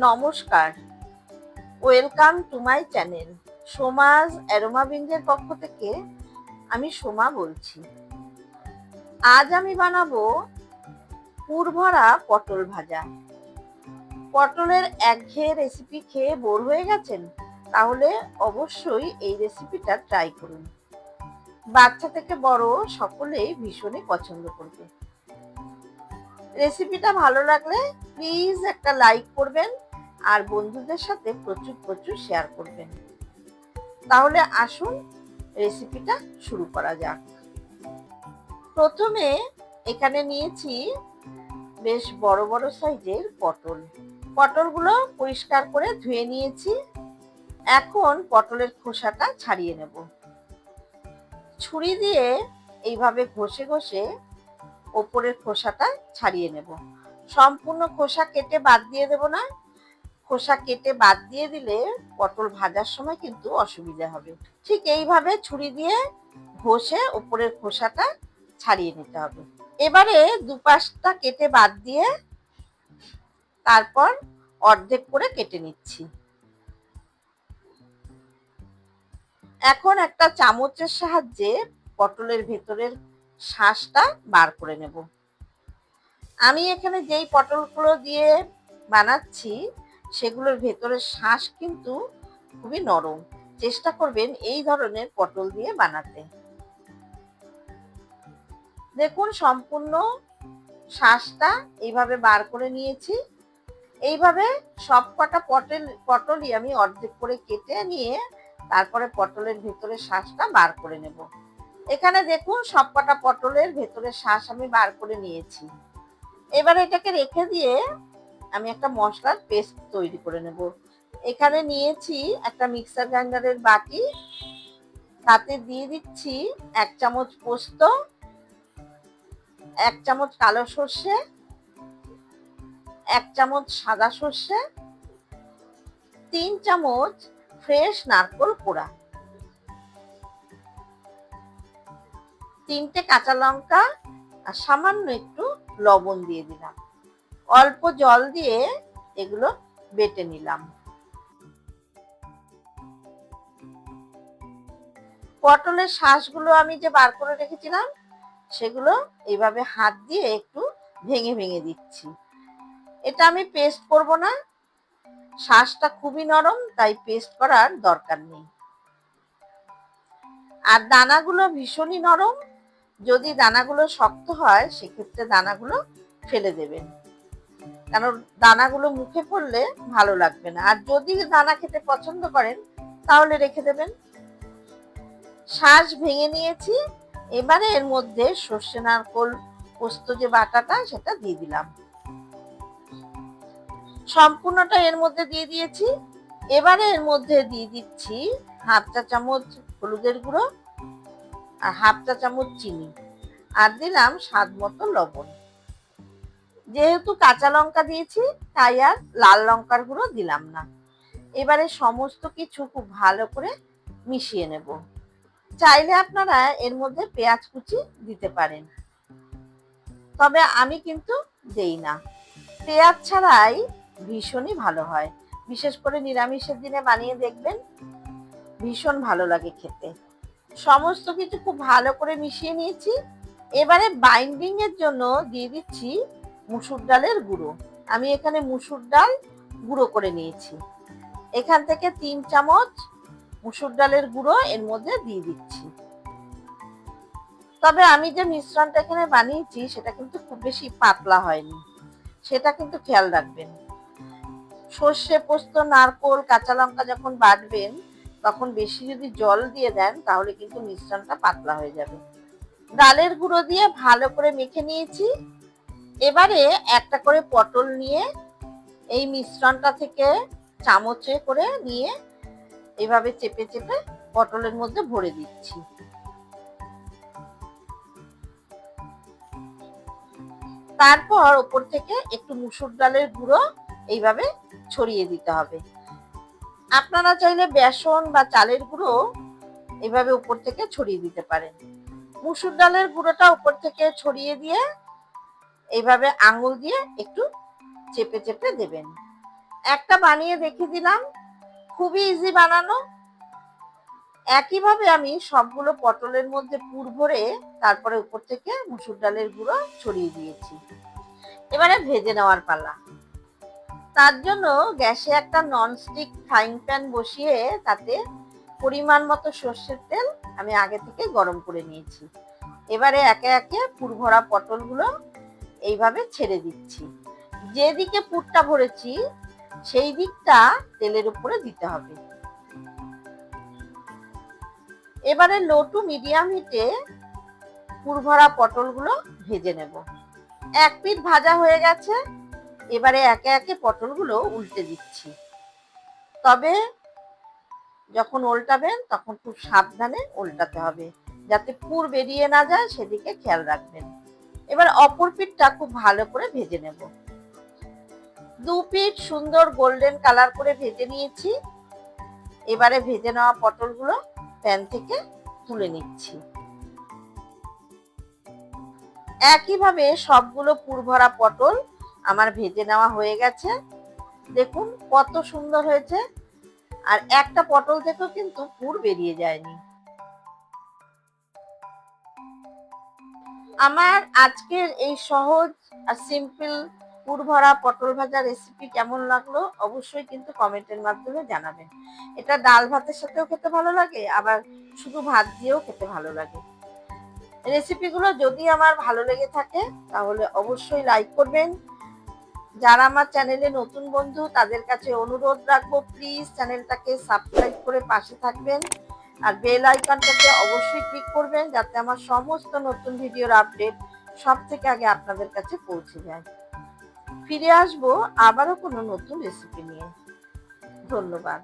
নমস্কার, welcome to my channel. সোমাজ aroma বিঞ্জের পক্ষ থেকে আমি সোমা বলছি। আজ আমি বানাবো পুরভরা পটল ভাজা। পটলের একঘেয়ে রেসিপি খেয়ে বোর হয়ে গেছেন? তাহলে অবশ্যই এই রেসিপিটা ট্রাই করুন। বাচ্চা থেকে বড় সকলেই ভীষণই পছন্দ করবে। রেসিপিটা ভালো লাগলে প্লিজ একটা লাইক করবেন আর বন্ধুদের সাথে প্রচুর প্রচুর শেয়ার করবেন। তাহলে আসুন রেসিপিটা শুরু করা যাক। প্রথমে এখানে নিয়েছি বেশ বড় বড় সাইজের পটল। পটলগুলো পরিষ্কার করে ধুয়ে নিয়েছি। এখন পটলের খোসাটা ছাড়িয়ে নেব। ছুরি দিয়ে এইভাবে ঘষে ঘষে ওপরের খোসাটা ছাড়িয়ে নেব। সম্পূর্ণ খোসা কেটে বাদ দিয়ে দেব না। খোসা কেটে বাদ দিয়ে দিলে পটল ভাজার সময় কিন্তু অসুবিধা হবে। ঠিক এইভাবে ছুরি দিয়ে ঘষে উপরের খোসাটা ছাড়িয়ে নিতে হবে। এবারে দুপাশটা কেটে বাদ দিয়ে তারপর অর্ধেক করে কেটে নিচ্ছি। এখন একটা চামচের সাহায্যে পটলের ভেতরের শাঁসটা বার করে নেব। আমি এখানে যেই পটলগুলো দিয়ে বানাচ্ছি সেগুলোর ভেতরের শাঁস কিন্তু খুবই নরম। চেষ্টা করবেন এই ধরনের পটল দিয়ে বানাতে। দেখুন সম্পূর্ণ শাঁসটা এইভাবে বার করে নিয়েছি। এইভাবে সব কটা পটলই আমি অর্ধেক করে কেটে নিয়ে তারপরে পটলের ভেতরের শাঁসটা বার করে নেব। এখানে দেখুন সব কটা পটলের ভেতরের শাঁস আমি বার করে নিয়েছি। এবার এটাকে রেখে দিয়ে আমি একটা মশলার পেস্ট তৈরি করে নেব। এখানে নিয়েছি একটা মিক্সার গ্রাইন্ডারের বাটি। তাতে দিয়ে দিচ্ছি 1 চামচ পোস্ত, 1 চামচ কালো সর্ষে, 1 চামচ সাদা সর্ষে, 3 চামচ ফ্রেশ নারকেল কোড়া, 3টে কাঁচা লঙ্কা আর সামান্য একটু লবণ দিয়ে দিলাম। অল্প জল দিয়ে এগুলো বেটে নিলাম। পটলের শাঁসগুলো আমি যে বার করে রেখেছিলাম সেগুলো এইভাবে হাত দিয়ে একটু ভেঙে ভেঙে দিচ্ছি। এটা আমি পেস্ট করব না, শাঁসটা খুবই নরম, তাই পেস্ট করার দরকার নেই। আর দানাগুলো ভীষণই নরম। যদি দানাগুলো শক্ত হয় সেক্ষেত্রে দানাগুলো ফেলে দেবেন, কারণ দানাগুলো মুখে পড়লে ভালো লাগবে না। আর যদি দানা খেতে পছন্দ করেন তাহলে রেখে দেবেন। শাঁস ভেঙে নিয়েছি। এবারে এর মধ্যে সর্ষে নারকেল পোস্ত যে বাটাটা সেটা দিয়ে দিলাম। সম্পূর্ণটা এর মধ্যে দিয়ে দিয়েছি। এবারে এর মধ্যে দিয়ে দিচ্ছি 1/2 চা চামচ হলুদের গুঁড়ো আর 1/2 চা চামচ চিনি, আর দিলাম স্বাদ মতো লবণ। যেহেতু কাঁচা লঙ্কা দিয়েছি তাই আর লাল লঙ্কার গুঁড়ো দিলাম না। এবারে সমস্ত কিছু খুব ভালো করে মিশিয়ে নেব। চাইলে আপনারা এর মধ্যে পেঁয়াজ কুচি দিতে পারেন, তবে আমি কিন্তু দেই না। পেঁয়াজ ছাড়াই ভীষণই ভালো হয়। বিশেষ করে নিরামিষের দিনে বানিয়ে দেখবেন, ভীষণ ভালো লাগে খেতে। সমস্ত কিছু খুব ভালো করে মিশিয়ে নিয়েছি। এবারে বাইন্ডিং এর জন্য দিয়ে দিচ্ছি মুসুর ডালের গুঁড়ো। আমি এখানে মুসুর ডাল গুঁড়ো করে নিয়েছি। এখান থেকে 3 চামচ মুসুর ডালের গুঁড়ো এর মধ্যে দিয়ে দিচ্ছি। তবে আমি যে মিশ্রণটা এখানে বানিয়েছি সেটা কিন্তু খুব বেশি পাতলা হয়নি, সেটা কিন্তু খেয়াল রাখবেন। সর্ষে পোস্ত নারকেল কাঁচা লঙ্কা যখন বাটবেন তখন বেশি যদি জল দিয়ে দেন তাহলে কিন্তু মিশ্রণটা পাতলা হয়ে যাবে। ডালের গুঁড়ো দিয়ে ভালো করে মেখে নিয়েছি। এবারে একটা করে পটল নিয়ে এই মিশ্রণটা থেকে চামচে করে নিয়ে এভাবে চেপে চেপে পটলের মধ্যে ভরে দিচ্ছি। তারপর ওপর থেকে একটু মুসুর ডালের গুঁড়ো এইভাবে ছড়িয়ে দিতে হবে। আপনারা চাইলে বেসন বা চালের গুঁড়ো এভাবে উপর থেকে ছড়িয়ে দিতে পারেন। মুসুর ডালের গুঁড়োটা উপর থেকে ছড়িয়ে দিয়ে এইভাবে আঙুল দিয়ে একটু চেপে চেপে দেবেন। একটা বানিয়ে দেখিয়ে দিলাম, খুবই ইজি বানানো। একইভাবে আমি সবগুলো পটলের মধ্যে পুর ভরে তারপরে উপর থেকে মুসুর ডালের গুঁড়ো ছড়িয়ে দিয়েছি। এবারে ভেজে নেওয়ার পালা। তার জন্য গ্যাসে একটা ননস্টিক ফ্রাইং প্যান বসিয়ে তাতে পরিমাণ মতো সর্ষের তেল আমি আগে থেকে গরম করে নিয়েছি। এবারে একে একে পুর ভরা পটলগুলো এইভাবে ছেড়ে দিচ্ছি। যেদিকে পুরটা ভরেছি সেই দিকটা তেলের উপরে দিতে হবে। এবারে লো টু মিডিয়াম হিটে পুর ভরা পটলগুলো ভেজে নেব। এক পিঠ ভাজা হয়ে গেছে, এবারে একে একে পটলগুলো উল্টে দিচ্ছি। তবে যখন উল্টাবেন তখন খুব সাবধানে উল্টাতে হবে, যাতে পুর বেরিয়ে না যায় সেদিকে খেয়াল রাখবেন। এবার অপর পিঠটা খুব ভালো করে ভেজে নেব। দু পিঠ সুন্দর গোল্ডেন কালার করে ভেজে নিয়েছি। এবারে ভেজে নেওয়া পটলগুলো প্যান থেকে তুলে নিচ্ছি। একইভাবে সবগুলো পুর ভরা পটল আমার ভেজে নেওয়া হয়ে গেছে। দেখুন কত সুন্দর হয়েছে, আর একটা পটল থেকেও কিন্তু পুর বেরিয়ে যায়নি। আমার আজকের এই সহজ আর সিম্পল পুর ভরা পটল ভাজা রেসিপি কেমন লাগলো অবশ্যই কিন্তু কমেন্টের মাধ্যমে জানাবেন। এটা ডাল ভাতের সাথেও খেতে ভালো লাগে, আবার শুধু ভাত দিয়েও খেতে ভালো লাগে। রেসিপিগুলো যদি আমার ভালো লেগে থাকে তাহলে অবশ্যই লাইক করবেন। যারা আমার চ্যানেলে নতুন বন্ধু তাদের কাছে অনুরোধ রাখবো, প্লিজ চ্যানেলটাকে সাবস্ক্রাইব করে পাশে থাকবেন, আর বেল আইকনটাতে অবশ্যই ক্লিক করবেন যাতে আমার সমস্ত নতুন ভিডিওর আপডেট সব থেকে আগে আপনাদের কাছে পৌঁছে যায়। ফিরে আসবো আবারও কোনো নতুন রেসিপি নিয়ে। ধন্যবাদ।